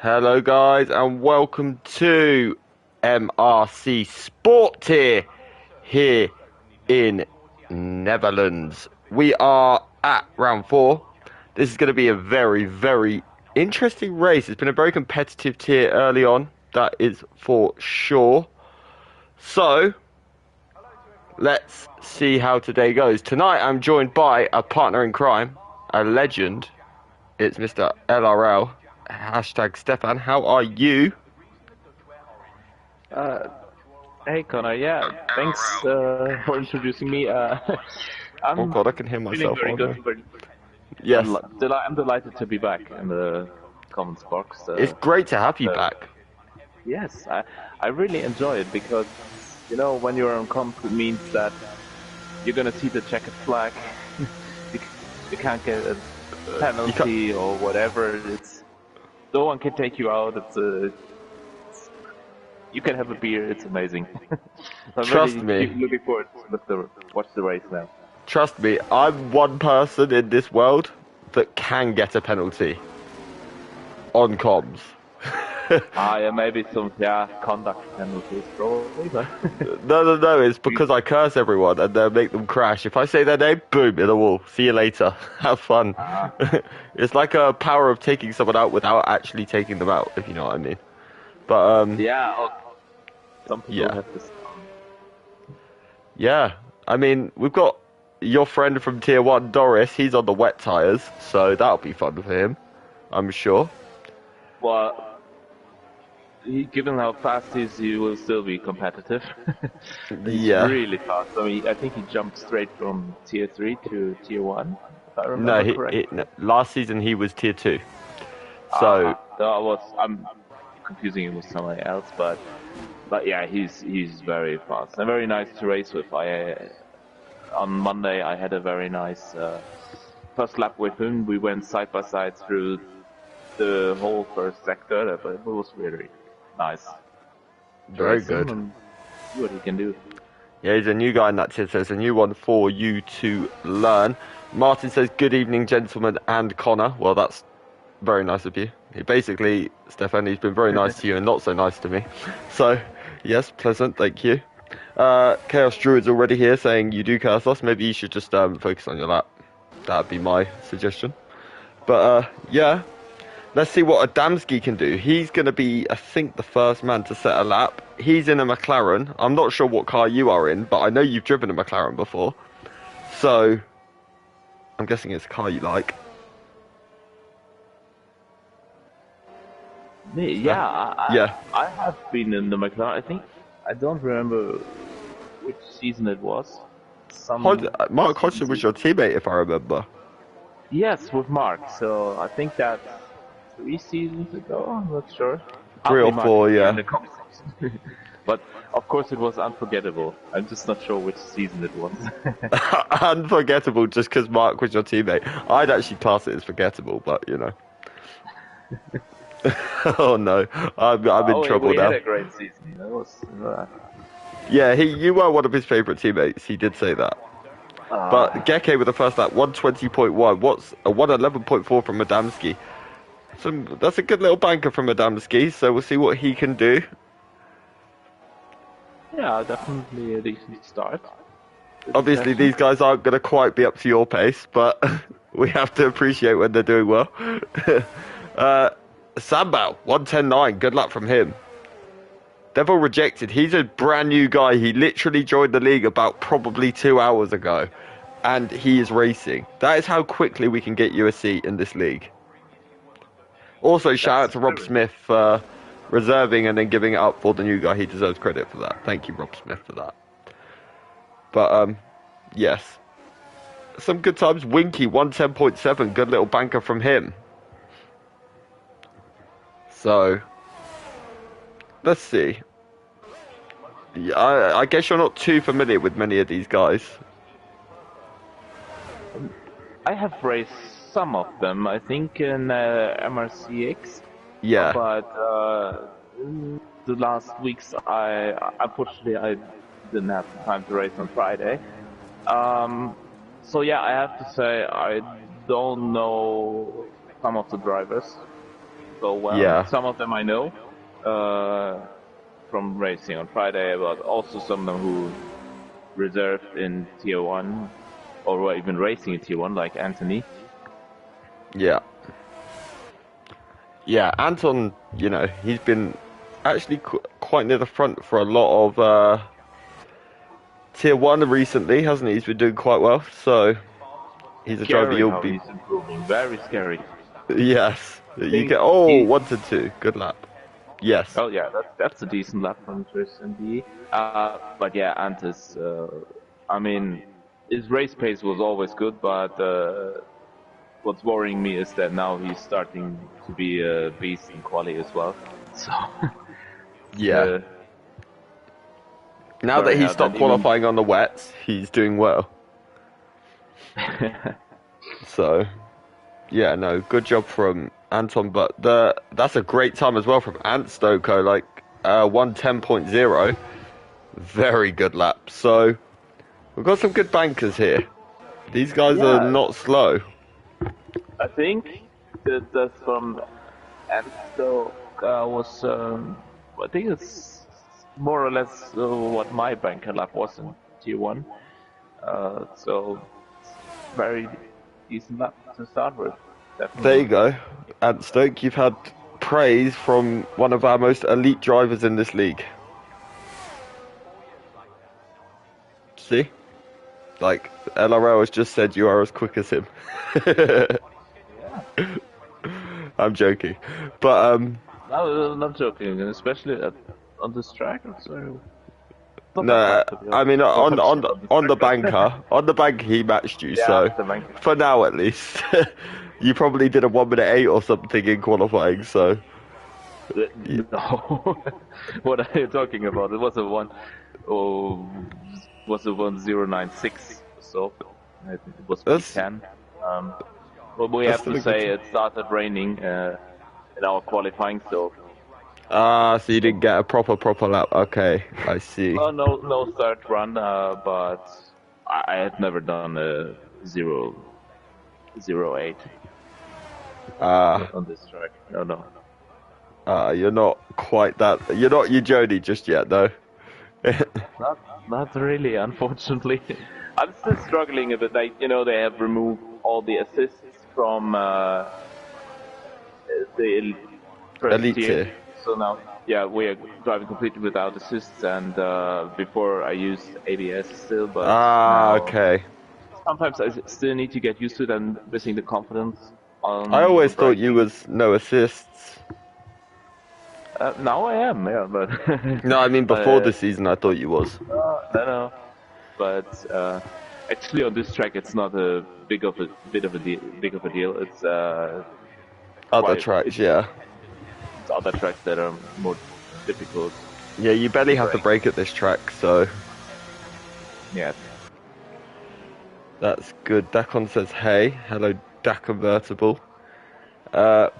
Hello guys and welcome to MRC Sport here in Netherlands. We are at round 4. This is going to be a very interesting race. It's been a very competitive tier early on, that is for sure. So, let's see how today goes. Tonight I'm joined by a partner in crime, a legend. It's Mr. LRL. Hashtag Stefan, how are you? Hey Connor, yeah, thanks for introducing me. Oh I'm god, I can hear feeling myself. very Oh good. no. Yes, I'm delighted to be back in the comments box. it's great to have you back. Yes, I really enjoy it because, when you're on comms, it means that you're gonna see the checkered flag. you, you can't get a You can't, penalty or whatever. No one can take you out. You can have a beer. It's amazing. I'm trust really me, looking forward to watch the race now. trust me, I'm one person in this world that can get a penalty on comms. Yeah, maybe some conduct penalties probably, but No, it's because I curse everyone and make them crash. If I say their name, boom, in the wall. See you later. Have fun. It's like a power of taking someone out without actually taking them out, if you know what I mean. But, yeah, some people yeah. have this. Yeah, I mean, we've got your friend from Tier 1, Doris. He's on the wet tyres, so that'll be fun for him, I'm sure. Well, given how fast he is, he will still be competitive. He's Yeah. really fast. I mean, I think he jumped straight from Tier 3 to Tier 1, if I No, remember correctly. no, last season he was Tier 2. So, I'm confusing him with somebody else, but yeah, he's very fast and very nice to race with. On Monday I had a very nice first lap with him. We went side by side through the whole first sector, but it was really nice to very race him good. and see what he can do. Yeah, he's a new guy in that tier, so it's a new one for you to learn. Martin says, good evening, gentlemen and Connor. Well, that's very nice of you. Basically, Stefan, he's been very nice to you and not so nice to me. So, yes, pleasant, thank you. Chaos Druid's already here saying you do curse us. Maybe you should just focus on your lap. That'd be my suggestion. But, yeah. Let's see what Adamski can do. He's going to be, I think, the first man to set a lap. He's in a McLaren. I'm not sure what car you are in, but I know you've driven a McLaren before. So, I'm guessing it's a car you like. Yeah, I have been in the McLaren. I think I don't remember which season it was. Mark Hodgson was your teammate, if I remember. Yes, with Mark. So I think that's 3 seasons ago. I'm not sure. 3 or 4, yeah. In the conversation. But of course, it was unforgettable. I'm just not sure which season it was. Unforgettable, just because Mark was your teammate. I'd actually class it as forgettable, but you know. Oh no, I'm in trouble we now. had a great season. That was. Yeah, you were one of his favourite teammates. He did say that. But Geke with the first lap, 120.1. What's a 111.4 from Adamski? So that's a good little banker from Adamski. So we'll see what he can do. Yeah, definitely a decent start. Obviously, these guys aren't going to quite be up to your pace, but we have to appreciate when they're doing well. Sambal, 110.9. Good luck from him. Devil Rejected. He's a brand new guy. He literally joined the league about probably 2 hours ago. And he is racing. That is how quickly we can get you a seat in this league. Also, shout out to Rob Smith for reserving and then giving it up for the new guy. He deserves credit for that. Thank you, Rob Smith, for that. But, yes. Some good times. Winky, 110.7. Good little banker from him. So, let's see. Yeah, I guess you're not too familiar with many of these guys. I have raced some of them. I think in MRCX. Yeah. But the last weeks, unfortunately I didn't have time to race on Friday. So yeah, I have to say I don't know some of the drivers. go well. Yeah. Some of them I know from racing on Friday, but also some of them who reserved in Tier 1 or were even racing in Tier 1, like Anthony. Yeah. Yeah, Anton, you know, he's been actually quite near the front for a lot of Tier 1 recently, hasn't he? He's been doing quite well, so he's a driver Scary you'll how be... he's improving. Very scary. Yes. You think get... Oh, he- 1 to 2. Good lap. Yes. Oh yeah, that's a decent lap from Tristan D. But yeah, Antis, I mean, his race pace was always good, but what's worrying me is that now he's starting to be a beast in quali as well. So Yeah. Now that very he's hard, stopped and even- qualifying on the wets, he's doing well. So, yeah, no, good job from Anton, but that's a great time as well from Ant Stoko, like 1:10.0. Very good lap. So, we've got some good bankers here. These guys are Yeah. not slow. I think that from Ansto was I think it's more or less what my banker lap was in Tier 1. So very decent lap to start with. Definitely. There you go. Ant Stoke, you've had praise from one of our most elite drivers in this league. See? Like, LRL has just said you are as quick as him. I'm joking. But, No, not joking, and especially on this track. So no, I mean, on the banker he matched you, Yeah, so the banker. for now at least. You probably did a 1:08 or something in qualifying, so. No. What are you talking about? It was a 1096. So I think it was That's- P10. But we that's have to still a say good it started raining in our qualifying, so so you didn't get a proper lap. Okay, I see. no third run. But I had never done a 0.08 on this track. No. You're not quite that. You're not your Jody just yet, though. Not really, unfortunately. I'm still struggling a bit. Like, they have removed all the assists from the first Elite tier. tier. So now, yeah, we are driving completely without assists. And before I used ABS still, but now Okay. sometimes I still need to get used to it and missing the confidence. On I always the thought you braking. was no assists. Now I am, yeah, but No, I mean before the season, I thought you was. no. But actually, on this track, it's not a big of a deal. It's Other tracks, yeah. It's other tracks that are more difficult. Yeah, you barely have to brake at this track, so Yeah. that's good. Dakon says, "Hey, hello, Dak Convertible."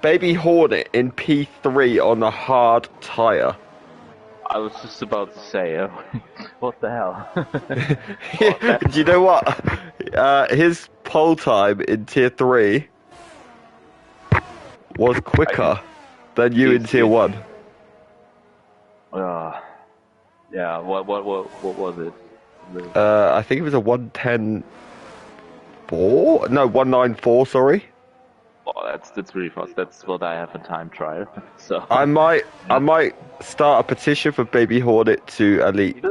Baby Hornet in P3 on a hard tire. I was just about to say, what the hell? Do you know what? His pole time in Tier 3 was quicker than you in Tier 1. Yeah. What was it? I think it was a 1:10.4? No, 1:09.4, sorry. Oh, that's really fast. That's what I have a time trial. So I might start a petition for Baby Hornet to Elite.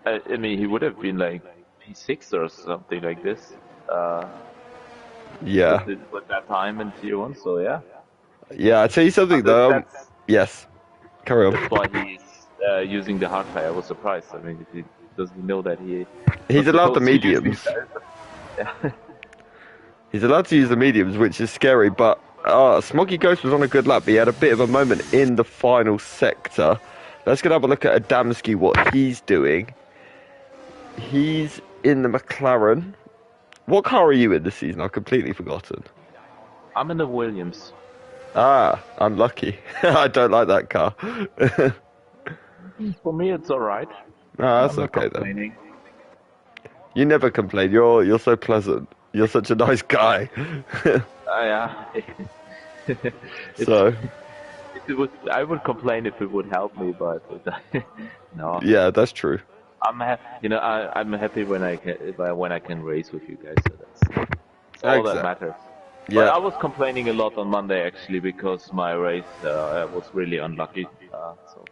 I mean, he would have been like P6 or something like this. Yeah. With that time in Tier 1, so yeah. Yeah, I'll tell you something though. Yes. Carry on. That's why he's using the hard tire. I was surprised. I mean, does he know that he's allowed the supposed to use mediums. Yeah. He's allowed to use the mediums, which is scary, but Smoggy Ghost was on a good lap, but he had a bit of a moment in the final sector. Let's go have a look at Adamski, what he's doing. He's in the McLaren. What car are you in this season? I've completely forgotten. I'm in the Williams. Unlucky. I don't like that car. For me, it's alright. That's I'm not okay complaining. then. You never complain. You're so pleasant. You're such a nice guy. Yeah. It's, So if it would, I would complain if it would help me, but no. yeah, that's true. I'm happy when I can race with you guys. So that's all that Exactly. matters. But Yeah. I was complaining a lot on Monday actually because my race was really unlucky. So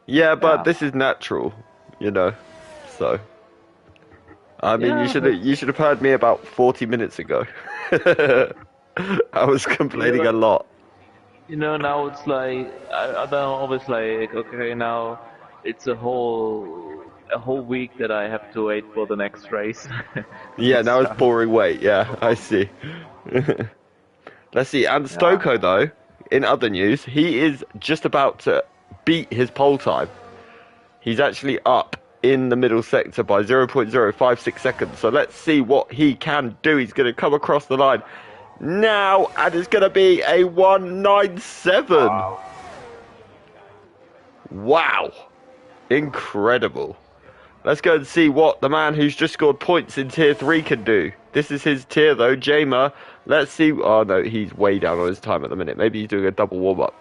Yeah, but yeah, this is natural, you know. So I mean, yeah. you should have heard me about 40 minutes ago. I was You know, complaining a lot. now it's like I don't always like okay now it's a whole week that I have to wait for the next race to Yeah, now it's start. pouring weight. Yeah, I see. Let's see. And Yeah. Stoko, though, in other news, he is just about to beat his pole time. He's actually up in the middle sector by 0.056 seconds. So let's see what he can do. He's going to come across the line now, and it's going to be a 197. Wow. Wow. Incredible. Let's go and see what the man who's just scored points in tier 3 can do. This is his tier though, Jamer. Let's see. Oh no, he's way down on his time at the minute. Maybe he's doing a double warm up.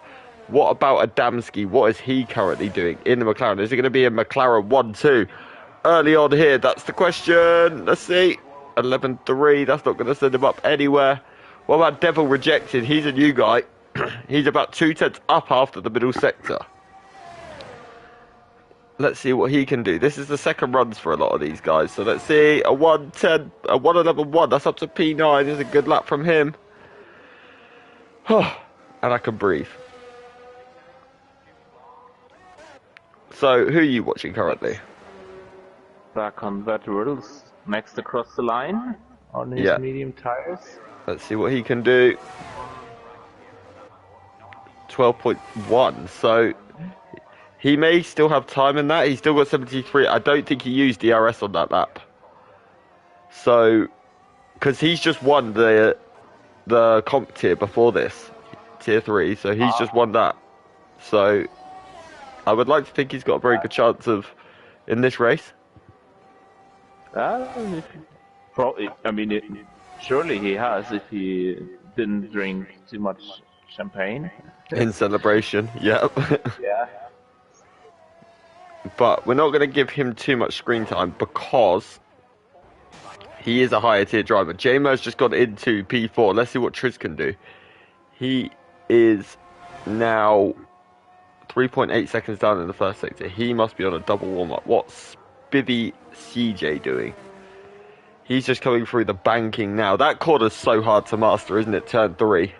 What about Adamski? What is he currently doing in the McLaren? Is it going to be a McLaren 1-2? Early on here, that's the question. Let's see. 11-3. That's not going to send him up anywhere. What about Devil Rejected? He's a new guy. He's about 2/10 up after the middle sector. Let's see what he can do. This is the second runs for a lot of these guys. So let's see. A 110, a 111.1. That's up to P9. Is a good lap from him. And I can breathe. So, who are you watching currently? Back on Vettel's next across the line on his Yeah. medium tires. Let's see what he can do. 12.1. So, he may still have time in that. He's still got 73. I don't think he used DRS on that lap. So, because he's just won the comp tier before this, tier 3. So he's just won that. So, I would like to think he's got a very good chance of in this race. Surely he has if he didn't drink too much champagne. In celebration, yeah. Yeah. But we're not going to give him too much screen time because he is a higher tier driver. J-Mo's just got into P4. Let's see what Triz can do. He is now 3.8 seconds down in the first sector. He must be on a double warm-up. What's Spivvy CJ doing? He's just coming through the banking now. That corner's so hard to master, isn't it? Turn 3.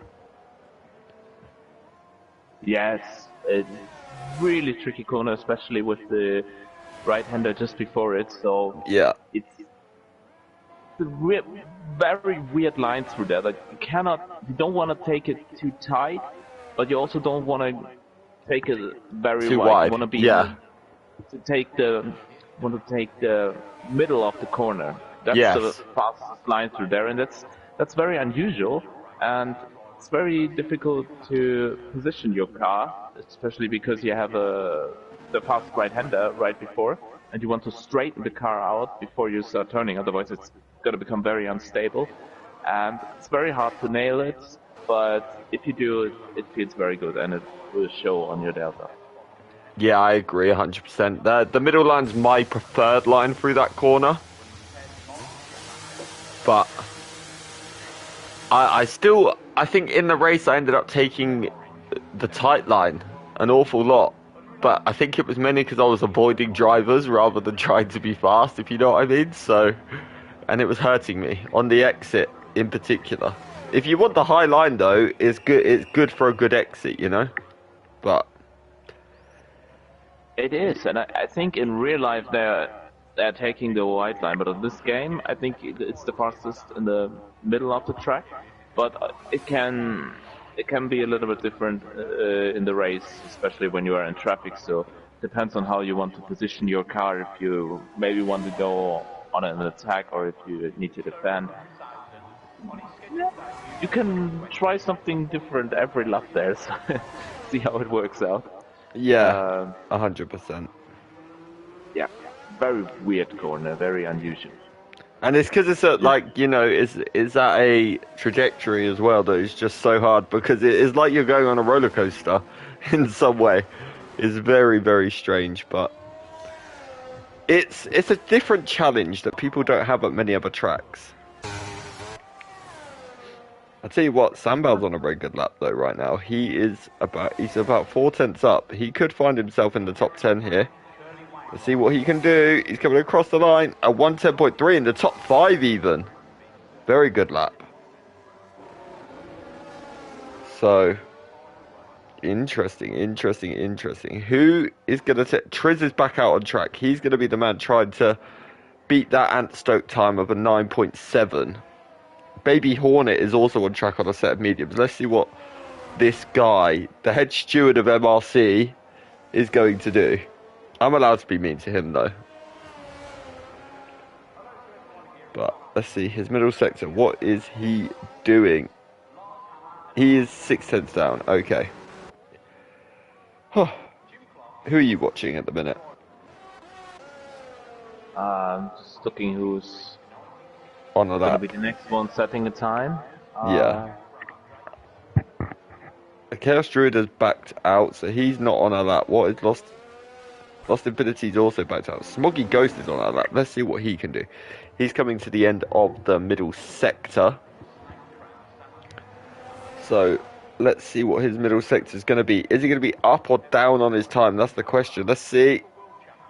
Yes, it's really tricky corner, especially with the right-hander just before it. So Yeah. it's a very weird line through there. Like you don't want to take it too tight, but you also don't want to take it very Too wide. wide. You want to be Yeah. want to take the middle of the corner. That's Yes. the fastest line through there, and that's very unusual, and it's very difficult to position your car, especially because you have the fast right-hander right before, and you want to straighten the car out before you start turning. Otherwise, it's going to become very unstable, and it's very hard to nail it. But if you do it, it feels very good, and it will show on your delta. Yeah, I agree 100%. The middle line's my preferred line through that corner. But I think in the race I ended up taking the tight line an awful lot. But I think it was mainly because I was avoiding drivers rather than trying to be fast, if you know what I mean. So, and it was hurting me on the exit in particular. If you want the high line though, it's good for a good exit, you know. But It is, and I think in real life they're taking the white line, but in this game I think it's the fastest in the middle of the track. But it can be a little bit different in the race, especially when you are in traffic. So it depends on how you want to position your car. If you maybe want to go on an attack, or if you need to defend. You can try something different every lap there, so see how it works out. yeah, 100%. Yeah, very weird corner, very unusual. And it's because it's like, you know, is that a trajectory as well that is just so hard because it is like you're going on a roller coaster in some way. It's very, very strange, but it's a different challenge that people don't have at many other tracks. I tell you what, Sambal's on a very good lap though right now. He's about 4 tenths up. He could find himself in the top 10 here. Let's see what he can do. He's coming across the line. A 110.3 in the top 5 even. Very good lap. So, interesting. Who is going to take... Triz is back out on track. He's going to be the man trying to beat that Ant Stoke time of a 9.7. Baby Hornet is also on track on a set of mediums. Let's see what this guy, the head steward of MRC, is going to do. I'm allowed to be mean to him though. But let's see, his middle sector, what is he doing? He is 6 tenths down, okay. Huh. Who are you watching at the minute? Just looking who's On a gonna lap. be the next one setting a time. Yeah. Chaos Druid has backed out, so he's not on a lap. What is Lost Infinity's also backed out. Smoggy Ghost is on a lap. Let's see what he can do. He's coming to the end of the middle sector. So let's see what his middle sector is going to be. Is he going to be up or down on his time? That's the question. Let's see.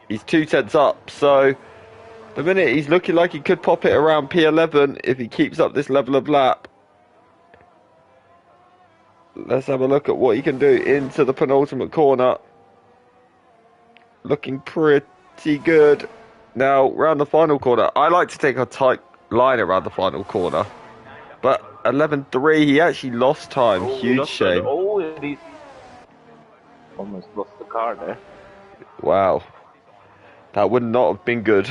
He's 2 tenths up. So the minute he's looking like he could pop it around P11 if he keeps up this level of lap. Let's have a look at what he can do into the penultimate corner. Looking pretty good. Now, round the final corner. I like to take a tight line around the final corner. But 11.3, he actually lost time. Huge shame. He almost lost the car there. Wow. That would not have been good.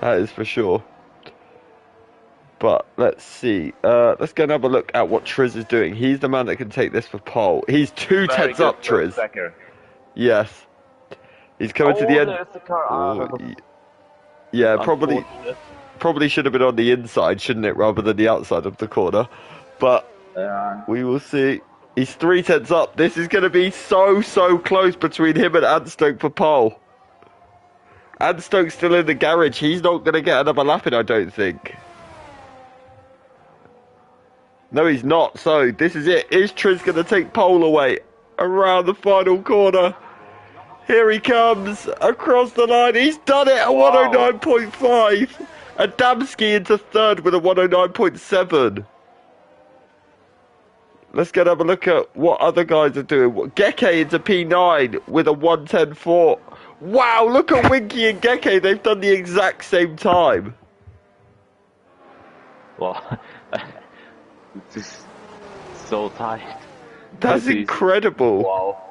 That is for sure. But let's see. Let's go and have a look at what Triz is doing. He's the man that can take this for pole. He's 2 tenths up, Triz. Yes. He's coming to the end. There's the car. Yeah, probably should have been on the inside, shouldn't it, rather than the outside of the corner. But we will see. He's 3 tenths up. This is going to be so close between him and Anstoke for pole. Anstoke's still in the garage. He's not going to get another lap in, I don't think. No, he's not. So this is it. Is Triz going to take pole away around the final corner? Here he comes across the line. He's done it at 109.5. Adamski into third with a 109.7. Let's go and have a look at what other guys are doing. Geke into P9 with a 110.4. Wow, look at Winky and Geke. They've done the exact same time. Well, it's just so tight. That's incredible. Wow.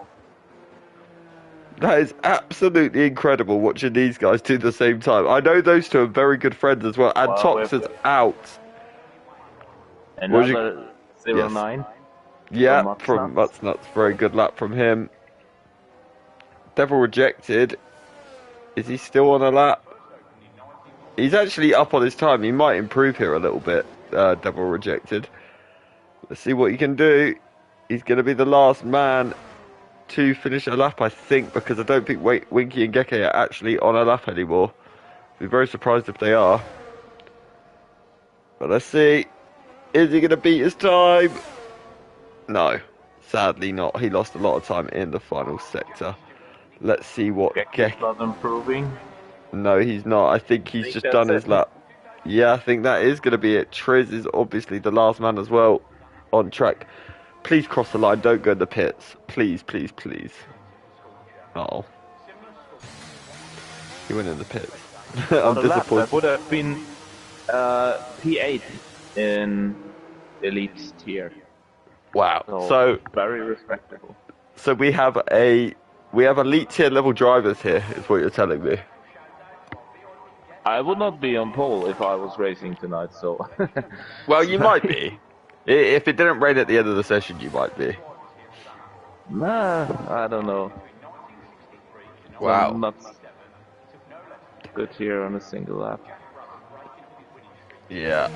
That is absolutely incredible watching these guys do the same time. I know those two are very good friends as well. And Tox is out. Another 0-9. Yeah, from Mutsnuts. Very good lap from him. Devil Rejected. Is he still on a lap? He's actually up on his time. He might improve here a little bit. Devil Rejected. Let's see what he can do. He's going to be the last man to finish a lap, I think, because I don't think Winky and Geke are actually on a lap anymore. I'd be very surprised if they are. But let's see. Is he going to beat his time? No, sadly not. He lost a lot of time in the final sector. Let's see what Geke's not improving. No, he's not. I think he's just done his lap. Yeah, I think that is going to be it. Triz is obviously the last man as well on track. Please cross the line. Don't go in the pits. Please. Oh. He went in the pits. I'm disappointed. That would have been P8 in elite tier. Wow. So very respectable. So we have elite tier level drivers here, is what you're telling me. I would not be on pole if I was racing tonight, so... Well, you might be. If it didn't rain at the end of the session, you might be. Nah, I don't know. Wow. I'm not good here on a single lap. Yeah,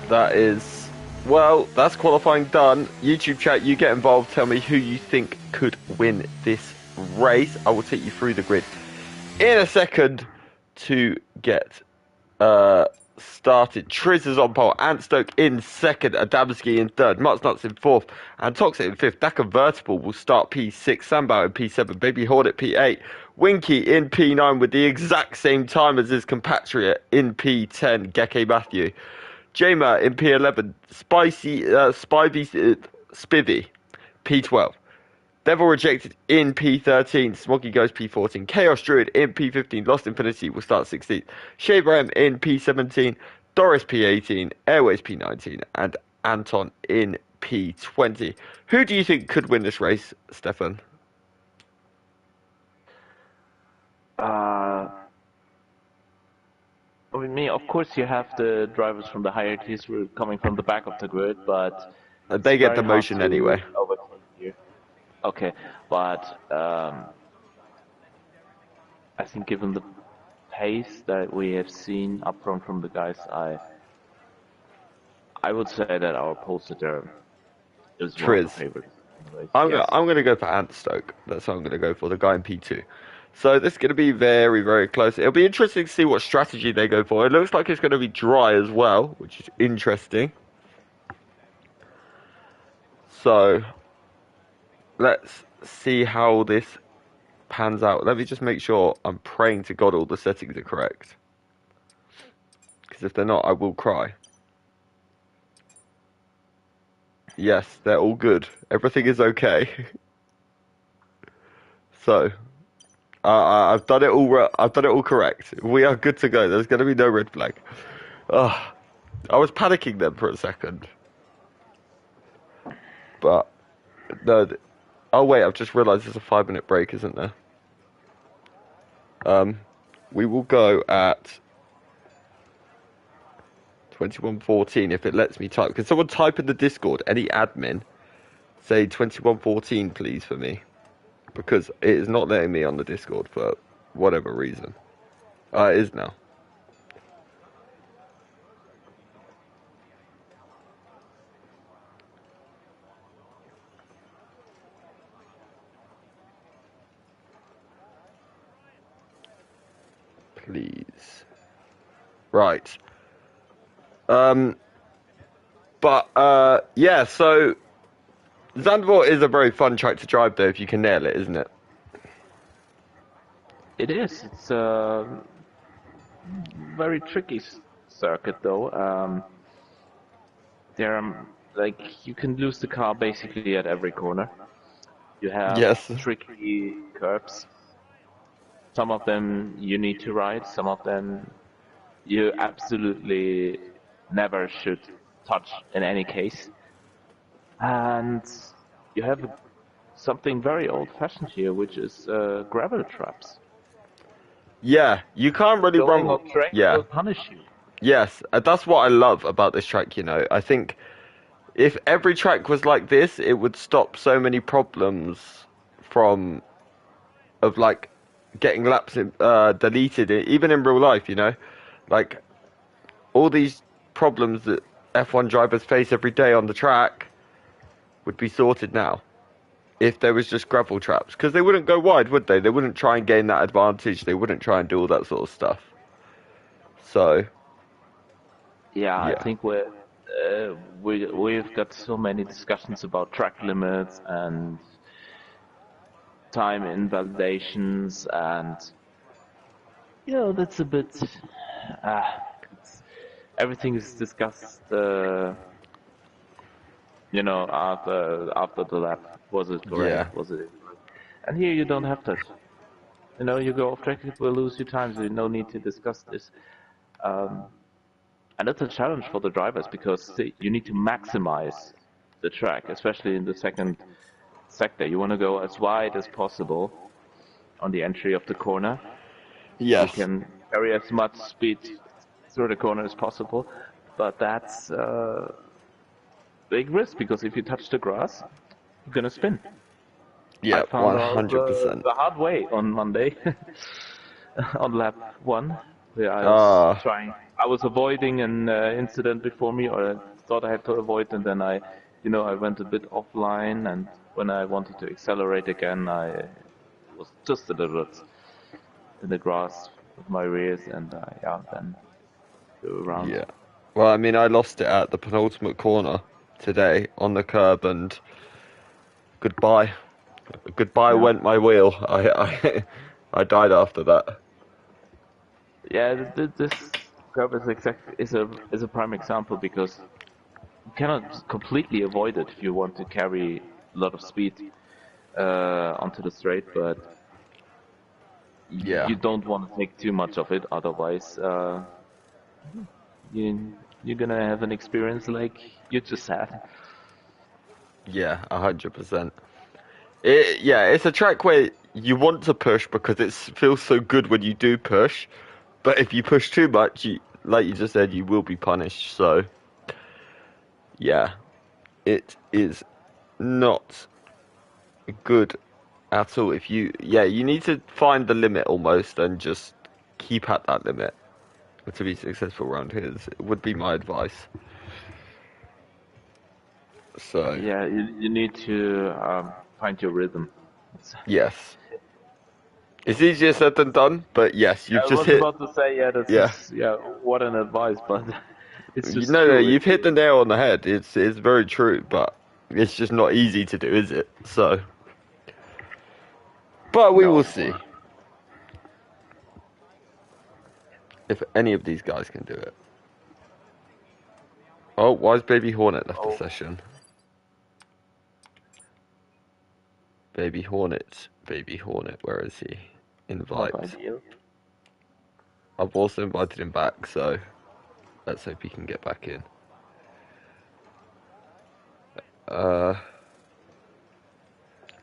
that is. Well, that's qualifying done. YouTube chat, you get involved. Tell me who you think could win this race. I will take you through the grid in a second to get uh, started. Triz is on pole. Ant Stoke in second. Adamski in third. Mutts Nuts in fourth. And Toxic in fifth. That Convertible will start P6. Sambao in P7. Baby Horde at P8. Winky in P9 with the exact same time as his compatriot in P10. Geke Matthew. Jamer in P11. Spivvy P12. Devil Rejected in P13, Smoggy Goes P14, Chaos Druid in P15, Lost Infinity will start 16th, Shaver M in P17, Doris P18, Airways P19, and Anton in P20. Who do you think could win this race, Stefan? With me, of course, you have the drivers from the higher tiers coming from the back of the grid, but it's They get very the hard motion to anyway. overtake here. Okay, but I think given the pace that we have seen up front from the guys, I would say that our pole sitter is one of the Triz. favorites in the race. I'm Yes. gonna go for Ant Stoke. That's what I'm gonna go for, the guy in P2. So this is gonna be very, very close. It'll be interesting to see what strategy they go for. It looks like it's gonna be dry as well, which is interesting. So let's see how this pans out. Let me just make sure I'm praying to God all the settings are correct. Because if they're not, I will cry. Yes, they're all good. Everything is okay. So I've done it all. I've done it all correct. We are good to go. There's going to be no red flag. I was panicking then for a second, but no. Oh wait, I've just realised there's a 5-minute break, isn't there? We will go at 21:14 if it lets me type. Can someone type in the Discord? Any admin, say 21:14 please for me, because it is not letting me on the Discord for whatever reason. It is now. Please. Right. Yeah, so Zandvoort is a very fun track to drive though if you can nail it, isn't it? It is. It's a very tricky circuit, though. There are, like, you can lose the car basically at every corner. You have Yes. tricky curbs. Some of them you need to ride, some of them you absolutely never should touch in any case. And you have something very old-fashioned here, which is gravel traps. Yeah, you can't really Going run. off track Yeah. will punish you. Yes, that's what I love about this track, you know. I think if every track was like this, it would stop so many problems from of like getting laps deleted, even in real life, you know. Like all these problems that F1 drivers face every day on the track would be sorted now if there was just gravel traps, because they wouldn't go wide, would they? They wouldn't try and gain that advantage. They wouldn't try and do all that sort of stuff. So Yeah, I yeah. think we've got so many discussions about track limits and time invalidations, and that's a bit. Everything is discussed. After the lap, was it Yeah. correct? Was it? And here you don't have that. You go off track, it will lose you time. So no need to discuss this. And that's a challenge for the drivers because you need to maximize the track, especially in the second sector. You want to go as wide as possible on the entry of the corner. You Yes. can carry as much speed through the corner as possible, but that's a big risk because if you touch the grass, you're gonna spin. Yeah, I found out 100%. the hard way on Monday on lap 1. Yeah, I was Ah, trying. I was avoiding an incident before me, or I thought I had to avoid, and then I went a bit offline, and when I wanted to accelerate again, I was just a little bit in the grass with my rears, and yeah, then go around. yeah. Well, I mean, I lost it at the penultimate corner today on the curb, and goodbye. Goodbye Yeah, went my wheel. I died after that. yeah. This curve is a prime example because you cannot completely avoid it if you want to carry a lot of speed onto the straight, but Yeah, you don't want to take too much of it, otherwise you're gonna have an experience like you just had. yeah, 100%. Yeah, it's a track where you want to push because it feels so good when you do push, but if you push too much, like you just said, you will be punished. So, yeah, it is not good at all. Yeah, you need to find the limit almost and just keep at that limit to be successful around here. Would be my advice. So, Yeah, you need to find your rhythm. yes, it's easier said than done, but yes, you've I just was hit. about to say, yeah, this Yeah, is, yeah, what an advice, but it's just no, true. you've If hit the you, nail on the head. It's very true, but it's just not easy to do, is it? So, but we will no, see if any of these guys can do it. Oh, why has Baby Hornet left the oh, session? Baby Hornet, where is he? not Invite. ideal. I've also invited him back, so let's hope he can get back in. Uh,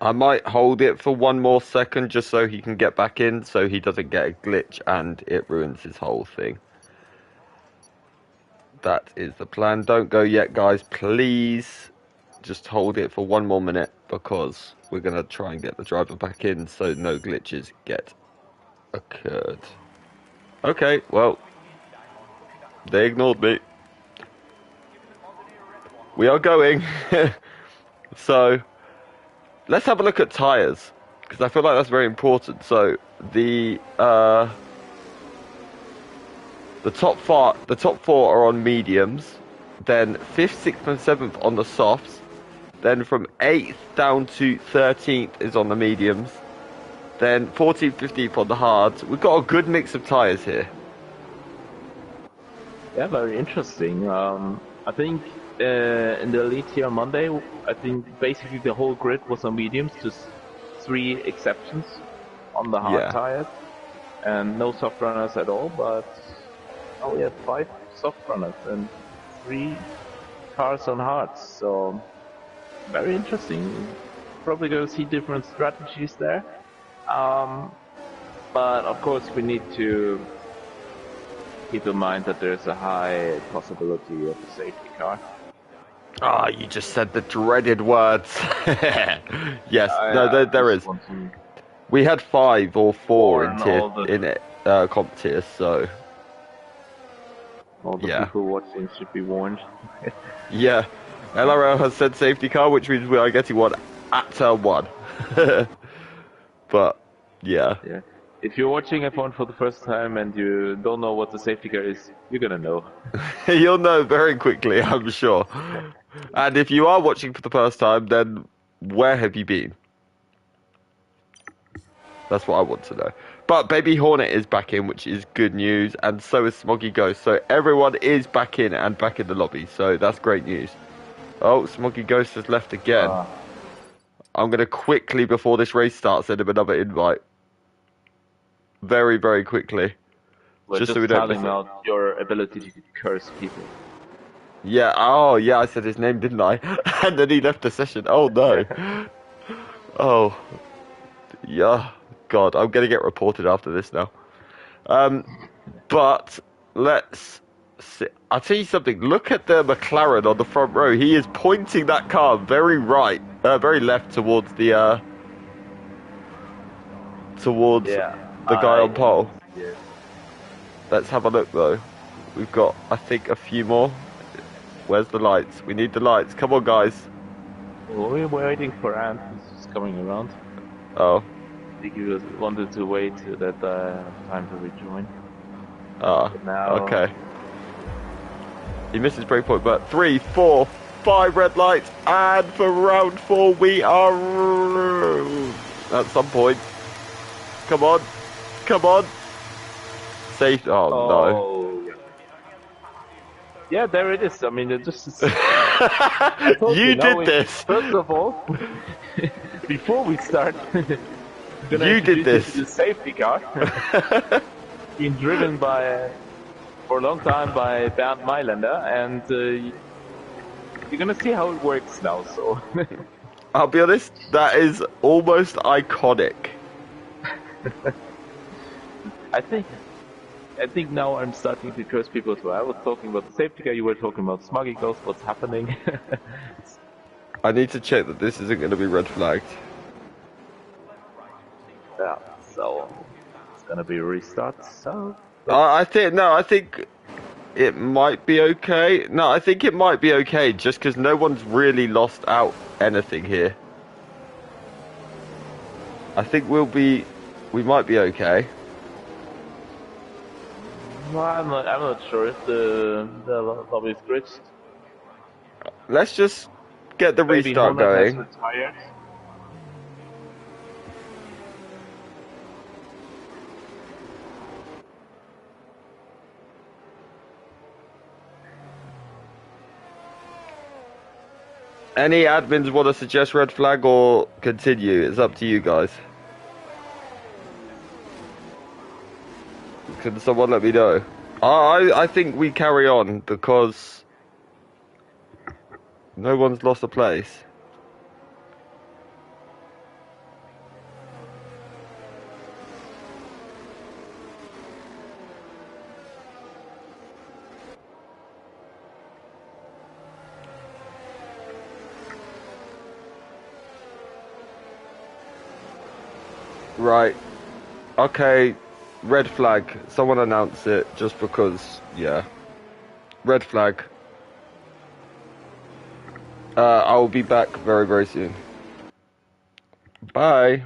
I might hold it for one more second just so he can get back in, so he doesn't get a glitch and it ruins his whole thing. That is the plan. Don't go yet, guys. Please just hold it for one more minute because we're going to try and get the driver back in so no glitches get occurred. Okay, well, they ignored me. We are going. So, let's have a look at tyres because I feel like that's very important. So, the top four are on mediums, then fifth, sixth, and seventh on the softs. Then from 8th down to 13th is on the mediums. Then 14th, 15th on the hards. We've got a good mix of tyres here. Yeah, very interesting. I think in the elite here on Monday, I think basically the whole grid was on mediums, just three exceptions on the hard Yeah. tires, and no soft runners at all. But now we have five soft runners and three cars on hards. So very interesting. Probably going to see different strategies there. But of course, we need to keep in mind that there's a high possibility of a safety car. Ah, you just said the dreaded words. Yes, no, I there just is. want to We had 5 or 4 warn comp tiers, so all the yeah. people watching should be warned. Yeah. LRL has said safety car, which means we are getting one at turn 1. But, yeah. Yeah. If you're watching F1 for the first time and you don't know what the safety car is, you're gonna know. You'll know very quickly, I'm sure. And if you are watching for the first time, then where have you been? That's what I want to know. But Baby Hornet is back in, which is good news, and so is Smoggy Ghost. So everyone is back in and back in the lobby, so that's great news. Oh, Smoggy Ghost has left again. I'm going to quickly, before this race starts, send him another invite. Very, very quickly. We're Just just so we don't telling miss it. out your ability to curse people. Yeah, oh, yeah, I said his name, didn't I? And then he left the session. Oh, no. Oh, yeah. God, I'm going to get reported after this now. But let's see. I'll tell you something. Look at the McLaren on the front row. He is pointing that car very right, very left towards the Yeah, guy on pole. Yeah. Let's have a look though. We've got, I think, a few more. Where's the lights? We need the lights. Come on, guys. We're waiting for Ant. He's just coming around. Oh. I think he wanted to wait to that time to rejoin. Ah. Now, Okay. He missed his breakpoint, but 3, 4, 5 red lights, and for round 4 we are at some point. Come on, come on. Safe. Oh, no. Yeah, there it is. I mean, it just. You did this. First of all, before we start, you did this. The safety car, being driven for a long time by Bernd Mailänder, and you're gonna see how it works now. So, I'll be honest, that is almost iconic. I think now I'm starting to trust people too. I was talking about the safety car, you were talking about smug eagles, what's happening. I need to check that this isn't going to be red flagged. Yeah, so it's gonna be a restart. So I think it might be okay. No, I think it might be okay just because no one's really lost out anything here. I think we might be okay. well, I'm not sure if the lobby is glitched. Let's just get the Maybe restart Honda has going. retired. Any admins want to suggest red flag or continue? It's up to you guys. Can someone let me know? I think we carry on because no one's lost a place. Right. Okay. Red flag. Someone announce it just because, yeah. Red flag. I will be back very, very soon. Bye.